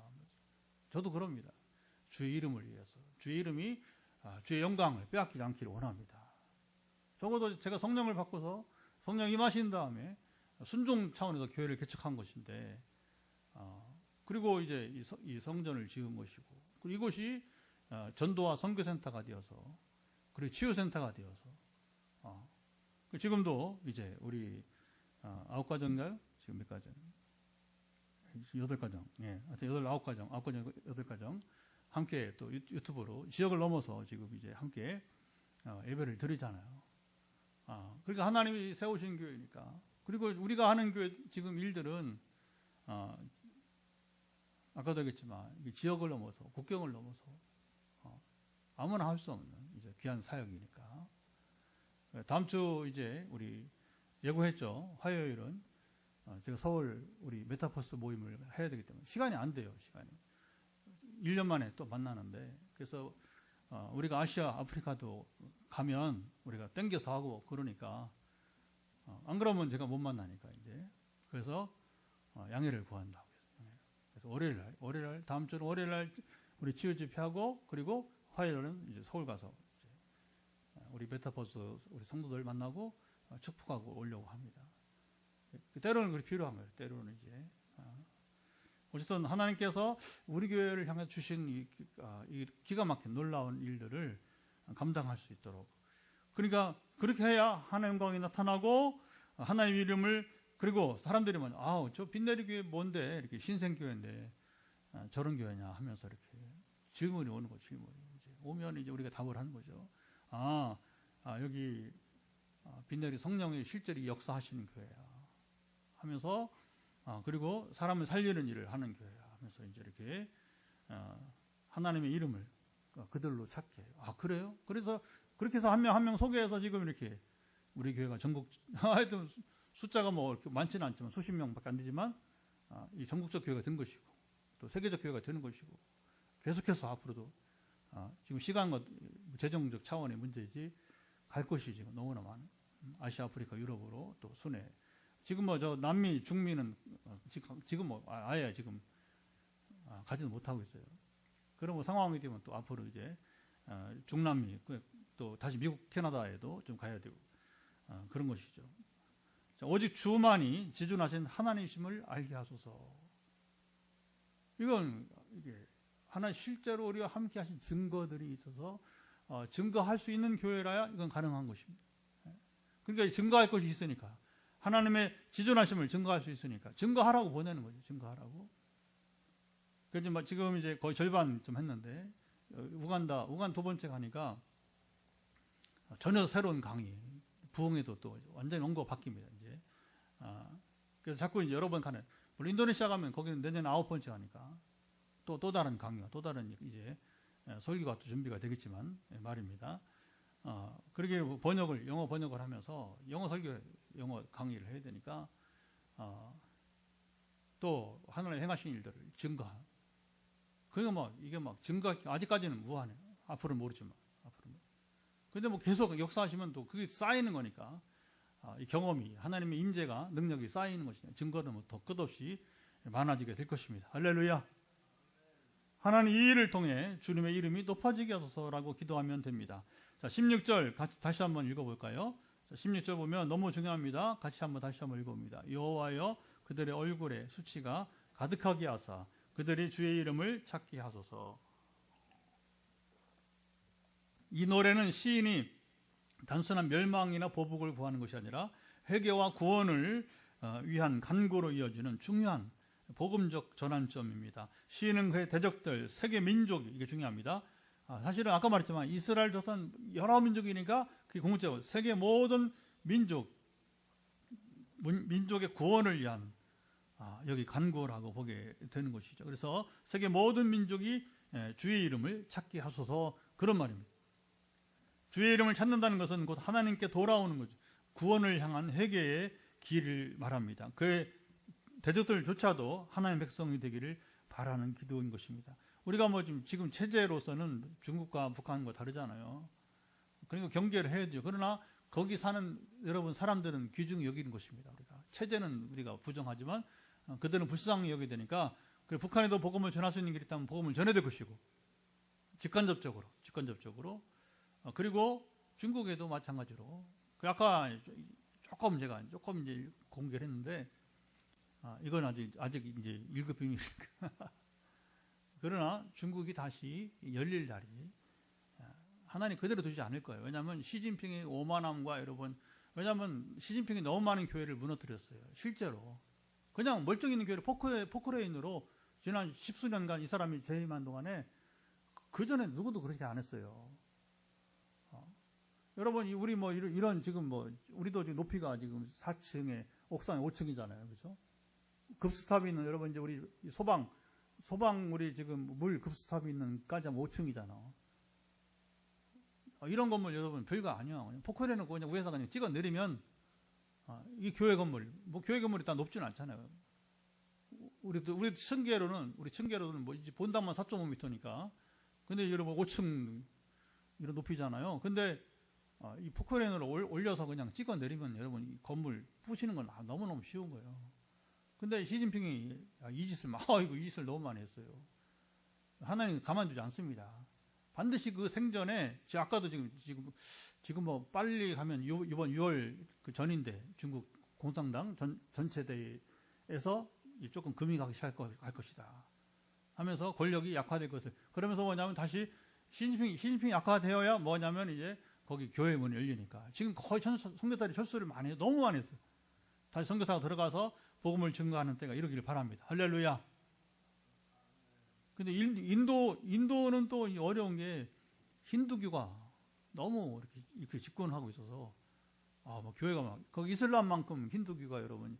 저도 그럽니다. 주의 이름을 위해서. 주의 이름이 주의 영광을 빼앗기지 않기를 원합니다. 적어도 제가 성령을 받고서 성령 임하신 다음에 순종 차원에서 교회를 개척한 것인데, 그리고 이제 이 성전을 지은 것이고, 그리고 이것이 전도와 선교센터가 되어서, 그리고 치유센터가 되어서, 지금도 이제 우리 9가정인가요? 지금 몇 가정? 8가정. 예. 하여튼 9가정 함께 또 유튜브로 지역을 넘어서 지금 이제 함께 예배를 드리잖아요. 그러니까 하나님이 세우신 교회니까. 그리고 우리가 하는 교회 지금 일들은 아까도 얘기했지만 지역을 넘어서 국경을 넘어서 아무나 할 수 없는 이제 귀한 사역이니까. 다음 주 이제 우리 예고했죠. 화요일은 제가 서울 우리 메타버스 모임을 해야 되기 때문에 시간이 안 돼요. 1년 만에 또 만나는데, 그래서 우리가 아시아, 아프리카도 가면 우리가 땡겨서 하고 그러니까 안 그러면 제가 못 만나니까 이제. 그래서 양해를 구한다고 했어요. 그래서 월요일날 다음 주는 월요일날 우리 치유 집회하고, 그리고 화요일은 이제 서울 가서 이제 우리 메타버스 우리 성도들 만나고 축복하고 오려고 합니다. 때로는 그게 필요한 거예요. 때로는 이제. 어쨌든 하나님께서 우리 교회를 향해 주신 이 기가 막힌 놀라운 일들을 감당할 수 있도록. 그러니까 그렇게 해야 하나님의 영광이 나타나고 하나님의 이름을, 그리고 사람들이 저 빛내리 교회 뭔데 이렇게 신생교회인데 저런 교회냐 하면서 이렇게 질문이 오는 거죠. 질문이 이제 오면 이제 우리가 답을 하는 거죠. 여기 빛내리 성령이 실제로 역사하시는 교회야 하면서, 그리고 사람을 살리는 일을 하는 교회야 하면서 이제 이렇게 하나님의 이름을 그들로 찾게 해요. 그래요? 그래서 그렇게 해서 한 명 한 명 소개해서 지금 이렇게 우리 교회가 전국 하여튼 숫자가 뭐 이렇게 많지는 않지만 수십 명밖에 안 되지만 이 전국적 교회가 된 것이고 또 세계적 교회가 되는 것이고, 계속해서 앞으로도 지금 시간과 재정적 차원의 문제이지 갈 곳이 지금 너무나 많은 아시아, 아프리카, 유럽으로 또 순회. 지금 저 남미, 중미는 지금 아예 지금 가지도 못하고 있어요. 그런 상황이 되면 또 앞으로 이제 중남미, 또 다시 미국, 캐나다에도 좀 가야 되고 그런 것이죠. 오직 주만이 지존하신 하나님이심을 알게 하소서. 이게 하나님 실제로 우리와 함께 하신 증거들이 있어서 증거할 수 있는 교회라야 이건 가능한 것입니다. 그러니까 증거할 것이 있으니까 하나님의 지존하심을 증거할 수 있으니까 증거하라고 보내는 거죠. 증거하라고. 그래서 지금 이제 거의 절반 좀 했는데 우간다 두 번째 가니까 전혀 새로운 강의 부흥에도 또 완전히 온도가 바뀝니다. 이제 그래서 자꾸 이제 여러 번 가는. 물론 인도네시아 가면 거기는 내년에 9번째 가니까 또 다른 강의와 또 다른 이제 설교가 또 준비가 되겠지만 말입니다. 그렇게 영어 번역을 하면서 영어 설교, 영어 강의를 해야 되니까 또 하나님 행하신 일들을 증거한. 그러니까 이게 증거 아직까지는 무한해요. 앞으로는 모르지만 앞으로는. 근데 계속 역사하시면 또 그게 쌓이는 거니까 이 경험이 하나님의 임재가 능력이 쌓이는 것이냐. 증거는 더 끝없이 많아지게 될 것입니다. 할렐루야. 하나님 이 일을 통해 주님의 이름이 높아지게 하소서라고 기도하면 됩니다. 자, 16절 같이 다시 한번 읽어볼까요? 자, 16절 보면 너무 중요합니다. 다시 한번 읽어봅니다. 여호와여 그들의 얼굴에 수치가 가득하게 하사 그들이 주의 이름을 찾게 하소서. 이 노래는 시인이 단순한 멸망이나 보복을 구하는 것이 아니라 회개와 구원을 위한 간구로 이어지는 중요한 복음적 전환점입니다. 시인은 그의 대적들, 세계 민족, 이게 중요합니다. 사실은 아까 말했지만 이스라엘 조선 여러 민족이니까 그게 궁극적으로 세계 모든 민족의 구원을 위한 여기 간구라고 보게 되는 것이죠. 그래서 세계 모든 민족이 주의 이름을 찾게 하소서 그런 말입니다. 주의 이름을 찾는다는 것은 곧 하나님께 돌아오는 거죠. 구원을 향한 회개의 길을 말합니다. 그의 대적들조차도 하나님의 백성이 되기를 바라는 기도인 것입니다. 우리가 지금 체제로서는 중국과 북한과 다르잖아요. 그러니까 경계를 해야 돼요. 그러나 거기 사는 여러분 사람들은 귀중히 여기는 것입니다. 체제는 우리가 부정하지만 그들은 불쌍히 여기게 되니까 북한에도 복음을 전할 수 있는 길이 있다면 복음을 전해야 될 것이고 직간접적으로 그리고 중국에도 마찬가지로 아까 조금 이제 공개를 했는데 이건 아직 이제 1급 비밀이니까 그러나 중국이 다시 열릴 날이 하나님 그대로 두지 않을 거예요. 왜냐하면 시진핑의 오만함과 여러분 왜냐하면 시진핑이 너무 많은 교회를 무너뜨렸어요. 실제로 그냥 멀쩡히 있는 교회를 포크레인으로 지난 10수년간 이 사람이 재임한 동안에 그 전에 누구도 그렇게 안 했어요. 여러분 우리 이런 지금 우리도 지금 높이가 지금 4층에 옥상에 5층이잖아요, 그렇죠? 급스탑이 있는 여러분 이제 우리 소방 우리 지금 물 급스탑이 있는까지 하면 5층이잖아. 이런 건물 여러분 별거 아니야. 포크레인은 그냥 위에서 그냥 찍어 내리면 이 교회 건물 교회 건물이 다 높지는 않잖아요. 우리 층계로는 이제 본당만 4.5m니까. 근데 여러분 5층 이런 높이잖아요. 근데 이 포크레인으로 올려서 그냥 찍어 내리면 여러분 이 건물 부시는 건 너무너무 쉬운 거예요. 근데 시진핑이 이 짓을 너무 많이 했어요. 하나님 가만두지 않습니다. 반드시 그 생전에 아까도 지금 빨리 가면 이번 6월 그 전인데 중국 공산당 전체대회에서 조금 금이 가기 시작할 것이다 하면서 권력이 약화될 것을 그러면서 뭐냐면 다시 시진핑이 약화되어야 뭐냐면 이제 거기 교회 문이 열리니까 지금 거의 선교사들이 철수를 많이 해요. 너무 많이 했어요. 다시 선교사가 들어가서 복음을 증거하는 때가 이러기를 바랍니다. 할렐루야. 근데 인도는 또 어려운 게 힌두교가 너무 이렇게 집권하고 있어서 교회가 거기 이슬람만큼 힌두교가 여러분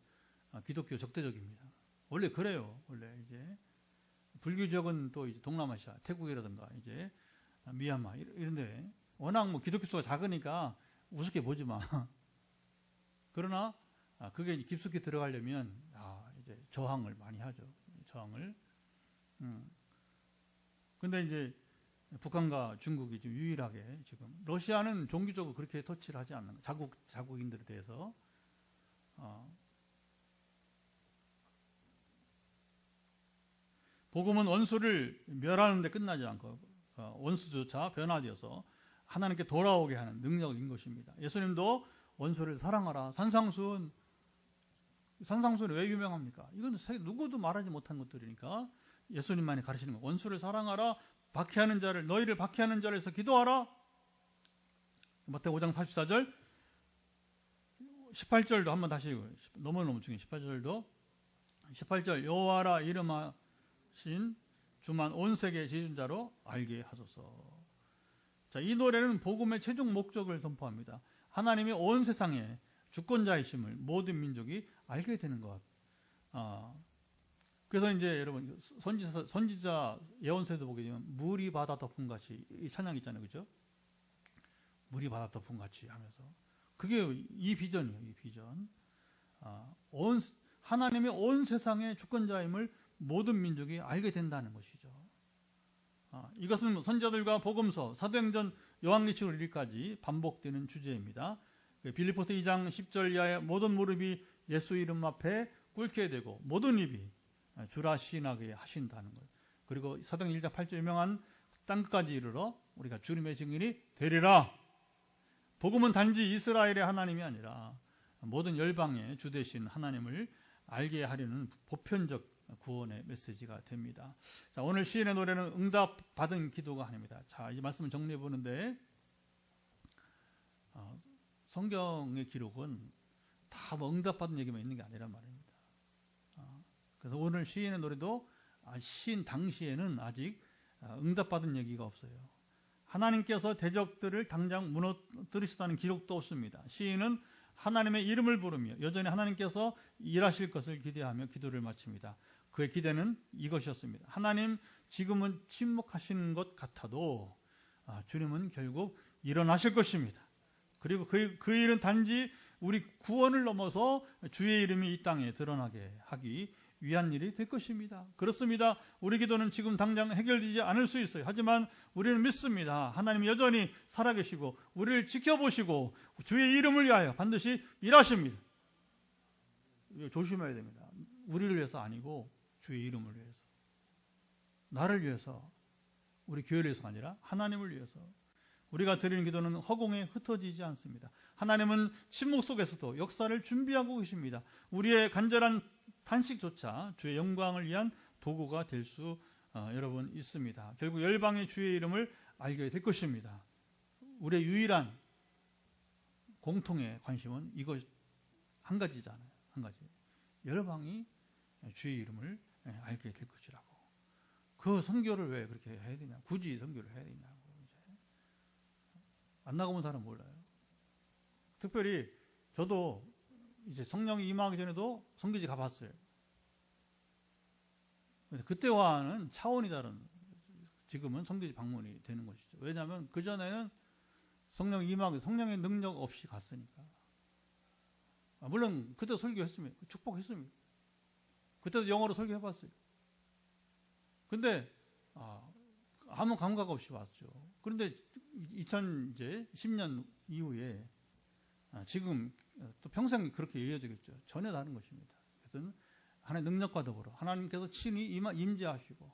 기독교 적대적입니다. 원래 그래요. 원래 이제 불교 지역은 또 이제 동남아시아 태국이라든가 이제 미얀마 이런데 워낙 기독교 수가 작으니까 우습게 보지 마. 그러나 그게 깊숙이 들어가려면 이제 저항을 많이 하죠. 저항을. 근데 이제 북한과 중국이 좀 유일하게 지금 러시아는 종교적으로 그렇게 터치를 하지 않는 거. 자국인들에 대해서 복음은 원수를 멸하는 데 끝나지 않고 원수조차 변화되어서 하나님께 돌아오게 하는 능력인 것입니다. 예수님도 원수를 사랑하라. 산상수훈이 왜 유명합니까? 이건 누구도 말하지 못한 것들이니까 예수님만이 가르치는 거예요. 원수를 사랑하라. 박해하는 자를, 너희를 박해하는 자를 위해서 기도하라. 마태복음 5장 44절 18절도 한번 다시 읽어요. 너무너무 중요해요. 18절도 18절 여호와라 이름하신 주만 온 세계 지존자로 알게 하소서. 자, 이 노래는 복음의 최종 목적을 선포합니다. 하나님이 온 세상에 주권자이심을 모든 민족이 알게 되는 것. 그래서 이제 여러분 선지자 예언서에도 보게 되면 물이 바다 덮은 같이 이 찬양 있잖아요, 그렇죠? 물이 바다 덮은 같이 하면서 그게 이 비전이에요, 이 비전. 하나님의 온 세상의 주권자임을 모든 민족이 알게 된다는 것이죠. 이것은 선지자들과 복음서, 사도행전, 요한계시록 1까지 반복되는 주제입니다. 빌립보서 2장 10절 이하의 모든 무릎이 예수 이름 앞에 꿇게 되고 모든 입이 주라 시인하게 하신다는 것. 그리고 사도행전 1장 8절 유명한 땅끝까지 이르러 우리가 주님의 증인이 되리라. 복음은 단지 이스라엘의 하나님이 아니라 모든 열방의 주 되신 하나님을 알게 하려는 보편적 구원의 메시지가 됩니다. 자, 오늘 시인의 노래는 응답받은 기도가 아닙니다. 자, 이 말씀을 정리해 보는데 성경의 기록은 다 뭐 응답받은 얘기만 있는 게 아니란 말입니다. 그래서 오늘 시인의 노래도 시인 당시에는 아직 응답받은 얘기가 없어요. 하나님께서 대적들을 당장 무너뜨리셨다는 기록도 없습니다. 시인은 하나님의 이름을 부르며 여전히 하나님께서 일하실 것을 기대하며 기도를 마칩니다. 그의 기대는 이것이었습니다. 하나님, 지금은 침묵하시는 것 같아도 주님은 결국 일어나실 것입니다. 그리고 그 일은 단지 우리 구원을 넘어서 주의 이름이 이 땅에 드러나게 하기 위한 일이 될 것입니다. 그렇습니다. 우리 기도는 지금 당장 해결되지 않을 수 있어요. 하지만 우리는 믿습니다. 하나님이 여전히 살아계시고 우리를 지켜보시고 주의 이름을 위하여 반드시 일하십니다. 조심해야 됩니다. 우리를 위해서 아니고 주의 이름을 위해서, 나를 위해서, 우리 교회를 위해서가 아니라 하나님을 위해서 우리가 드리는 기도는 허공에 흩어지지 않습니다. 하나님은 침묵 속에서도 역사를 준비하고 계십니다. 우리의 간절한 탄식조차 주의 영광을 위한 도구가 될 수 여러분 있습니다. 결국 열방의 주의 이름을 알게 될 것입니다. 우리의 유일한 공통의 관심은 이것 한 가지잖아요. 한 가지. 열방이 주의 이름을 알게 될 것이라고. 그 선교를 왜 그렇게 해야 되냐? 굳이 선교를 해야 되냐고. 이제 안 나가본 사람 몰라요. 특별히 저도 이제 성령이 임하기 전에도 선교지 가봤어요. 그때와는 차원이 다른, 지금은 선교지 방문이 되는 것이죠. 왜냐하면 그전에는 성령이 임하기, 성령의 능력 없이 갔으니까. 물론 그때 설교했습니다. 축복했습니다. 그때도 영어로 설교해봤어요. 근데 아무 감각 없이 왔죠. 그런데 2010년 이후에 지금 또 평생 그렇게 이어지겠죠. 전혀 다른 것입니다. 그래서 하나님의 능력과 더불어 하나님께서 친히 임재하시고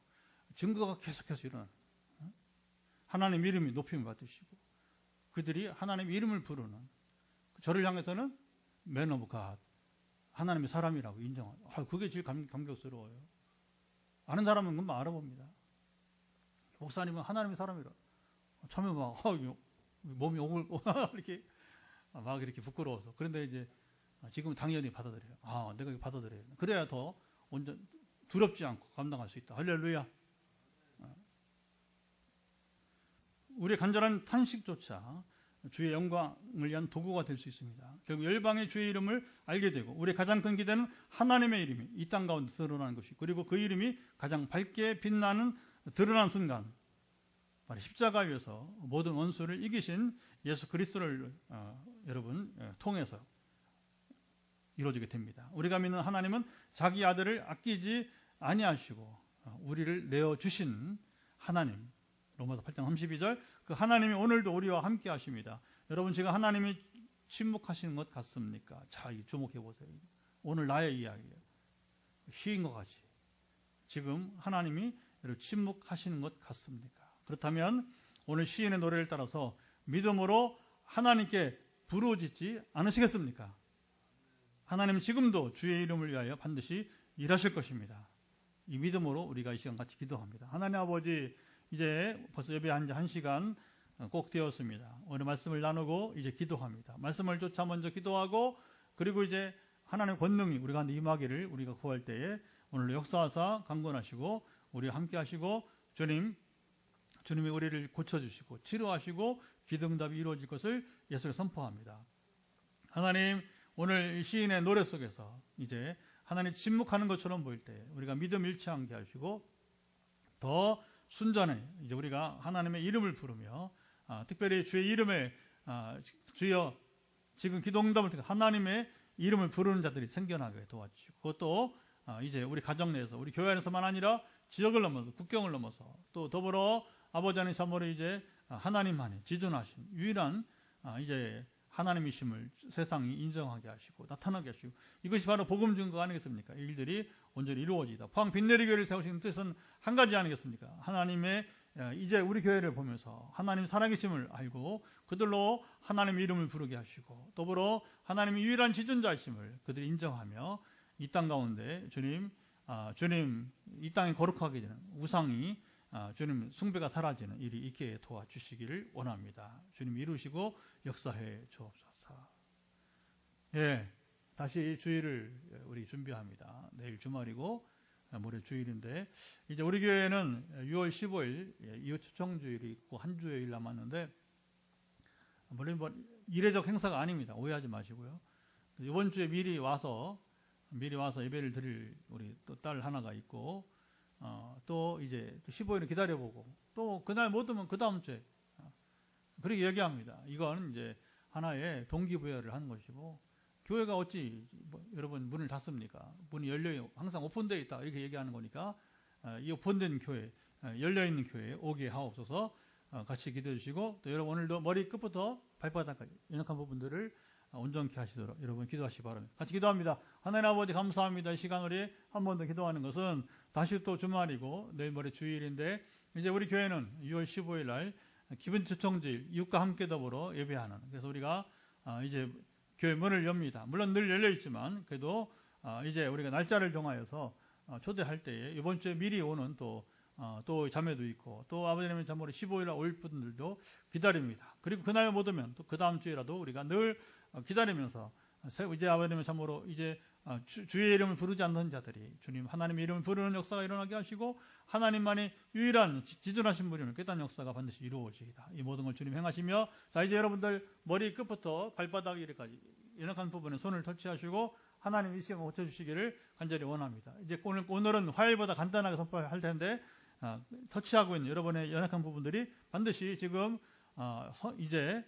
증거가 계속해서 일어나는, 하나님 이름이 높임을 받으시고 그들이 하나님 이름을 부르는, 저를 향해서는 Man of God, 하나님의 사람이라고 인정하고, 그게 제일 감격스러워요. 아는 사람은 금방 알아봅니다. 목사님은 하나님의 사람이라. 처음에 막 몸이 이렇게 막 이렇게 부끄러워서. 그런데 이제 지금 당연히 받아들여요. 내가 이거 받아들여요. 그래야 더 온전 두렵지 않고 감당할 수 있다. 할렐루야. 우리의 간절한 탄식조차 주의 영광을 위한 도구가 될 수 있습니다. 결국 열방의 주의 이름을 알게 되고 우리의 가장 큰 기대는 하나님의 이름이 이 땅 가운데 드러나는 것이, 그리고 그 이름이 가장 밝게 빛나는 드러난 순간 바로 십자가 위에서 모든 원수를 이기신 예수 그리스도를 여러분 통해서 이루어지게 됩니다. 우리가 믿는 하나님은 자기 아들을 아끼지 아니하시고 우리를 내어주신 하나님, 로마서 8장 32절, 그 하나님이 오늘도 우리와 함께 하십니다. 여러분, 지금 하나님이 침묵하시는 것 같습니까? 자, 주목해 보세요. 오늘 나의 이야기예요. 쉬인 것 같이 지금 하나님이 침묵하시는 것 같습니까? 그렇다면 오늘 시인의 노래를 따라서 믿음으로 하나님께 부르짖지 않으시겠습니까? 하나님은 지금도 주의 이름을 위하여 반드시 일하실 것입니다. 이 믿음으로 우리가 이 시간 같이 기도합니다. 하나님 아버지, 이제 벌써 예배한 지 1시간 꼭 되었습니다. 오늘 말씀을 나누고 이제 기도합니다. 말씀을 쫓아 먼저 기도하고, 그리고 이제 하나님의 권능이 우리 가운데 임하기를 우리가 구할 때에 오늘도 역사하사 강권하시고 우리와 함께 하시고, 주님이 우리를 고쳐주시고 치료하시고 기도응답이 이루어질 것을 예수를 선포합니다. 하나님, 오늘 이 시인의 노래 속에서 이제 하나님 침묵하는 것처럼 보일 때 우리가 믿음 잃지 않게 하시고, 더 순전히 이제 우리가 하나님의 이름을 부르며, 특별히 주의 이름에 주여, 지금 기도응답을 통해 하나님의 이름을 부르는 자들이 생겨나게 도와주시고, 그것도 이제 우리 가정 내에서, 우리 교회 안에서만 아니라 지역을 넘어서, 국경을 넘어서, 또 더불어 아버지 하나님 참으로 이제 하나님만이 지존하신 유일한 이제 하나님이심을 세상이 인정하게 하시고 나타나게 하시고, 이것이 바로 복음 증거 아니겠습니까? 이 일들이 온전히 이루어지다. 포항 빈내리 교회를 세우신 뜻은 한 가지 아니겠습니까? 하나님의 이제 우리 교회를 보면서 하나님 살아계심을 알고 그들로 하나님의 이름을 부르게 하시고, 더불어 하나님의 유일한 지존자이심을 그들이 인정하며 이 땅 가운데 주님 이 땅이 거룩하게 되는 우상이 주님 숭배가 사라지는 일이 있게 도와주시기를 원합니다. 주님 이루시고 역사해 주옵소서. 예, 다시 주일을 우리 준비합니다. 내일 주말이고 모레 주일인데, 이제 우리 교회는 6월 15일 이웃 초청주일이 있고 한 주일 남았는데, 물론 이례적 행사가 아닙니다. 오해하지 마시고요. 이번 주에 미리 와서 예배를 드릴 우리 또 딸 하나가 있고, 또 이제 15일을 기다려보고, 또 그날 못 오면 그 다음 주에, 그렇게 얘기합니다. 이건 이제 하나의 동기부여를 하는 것이고, 교회가 어찌 여러분 문을 닫습니까? 문이 항상 오픈되어 있다, 이렇게 얘기하는 거니까, 이 오픈된 교회, 열려있는 교회에 오게 하옵소서. 같이 기도해 주시고, 또 여러분 오늘도 머리 끝부터 발바닥까지 연약한 부분들을 온전케 하시도록 여러분 기도하시기 바랍니다. 같이 기도합니다. 하나님 아버지, 감사합니다. 이 시간 우리 한 번 더 기도하는 것은 다시 또 주말이고 내일 모레 주일인데, 이제 우리 교회는 6월 15일 날 기분 초청주일 이웃과 함께 더불어 예배하는, 그래서 우리가 이제 교회 문을 엽니다. 물론 늘 열려 있지만 그래도 이제 우리가 날짜를 정하여서 초대할 때에 이번 주에 미리 오는 또 자매도 있고, 또 아버지님의 참으로 15일 날 올 분들도 기다립니다. 그리고 그날 못 오면 또 그 다음 주에라도 우리가 늘 기다리면서, 이제 아버지님의 참으로 이제 주의 이름을 부르지 않는 자들이 주님 하나님의 이름을 부르는 역사가 일어나게 하시고, 하나님만이 유일한 지존하신 분임을 깨닫는 역사가 반드시 이루어지이다. 이 모든 걸 주님 행하시며, 자 이제 여러분들 머리 끝부터 발바닥 위까지 연약한 부분에 손을 터치하시고 하나님 이 시간 고쳐주시기를 간절히 원합니다. 이제 오늘은 화요일보다 간단하게 선포할 텐데, 터치하고 있는 여러분의 연약한 부분들이 반드시 지금 이제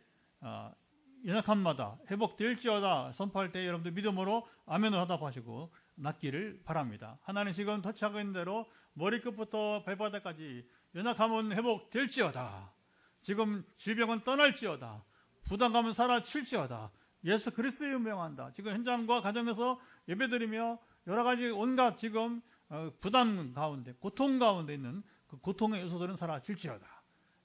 연약함마다 회복될지어다 선포할 때 여러분들 믿음으로 아멘을 하답하시고 낫기를 바랍니다. 하나님 지금 터치하고 있는 대로 머리끝부터 발바닥까지 연약함은 회복될지어다. 지금 질병은 떠날지어다. 부담감은 사라질지어다. 예수 그리스도의 명한다. 지금 현장과 가정에서 예배드리며 여러 가지 온갖 지금 부담 가운데, 고통 가운데 있는 그 고통의 요소들은 사라질지어다.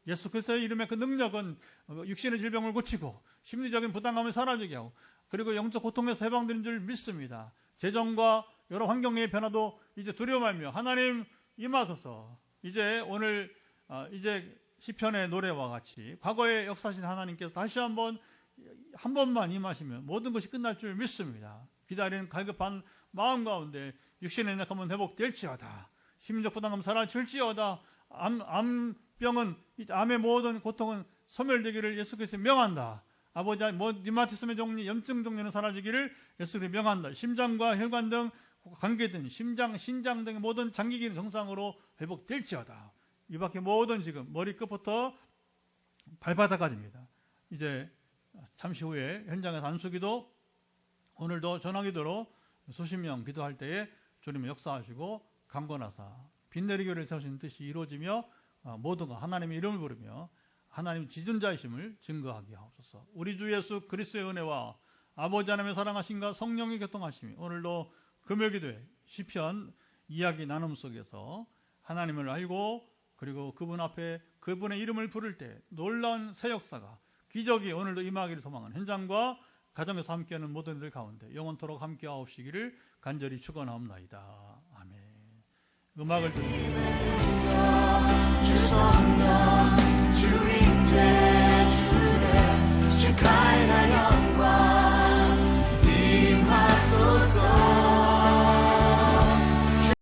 예수 그리스도의 이름의 그 능력은 육신의 질병을 고치고 심리적인 부담감을 사라지게 하고, 그리고 영적 고통에서 해방되는 줄 믿습니다. 재정과 여러 환경의 변화도 이제 두려워 말며 하나님 임하소서. 이제 오늘 이제 시편의 노래와 같이 과거의 역사신 하나님께서 다시 한 번만 임하시면 모든 것이 끝날 줄 믿습니다. 기다리는 갈급한 마음 가운데 육신의 연약함은 회복될지어다. 심리적 부담감 사라질지어다. 암의 모든 고통은 소멸되기를 예수 그리스도 명한다. 아버지, 리마티스의 종류, 염증 종류는 사라지기를 예수 그리스도 명한다. 심장과 혈관 등 관계된 신장 등의 모든 장기 기능 정상으로 회복될지어다. 이 밖에 모든 지금 머리 끝부터 발바닥까지입니다. 이제 잠시 후에 현장에서 안수기도, 오늘도 전화기도로 수십 명 기도할 때에 주님의 역사하시고 강권하사 빈내리교를 세우시는 뜻이 이루어지며 모두가 하나님의 이름을 부르며 하나님 지존자이심을 증거하게 하옵소서. 우리 주 예수 그리스도의 은혜와 아버지 하나님의 사랑하심과 성령의 교통하심이 오늘도 금요기도회 시편 이야기 나눔 속에서 하나님을 알고, 그리고 그분 앞에 그분의 이름을 부를 때 놀라운 새 역사가, 기적이 오늘도 임하기를 소망하는 현장과 가정에서 함께하는 모든 이들 가운데 영원토록 함께하옵시기를 간절히 축원하옵나이다. 아멘. 음악을 듣습니다. 주 성령 주 임재 주의 시카이나 영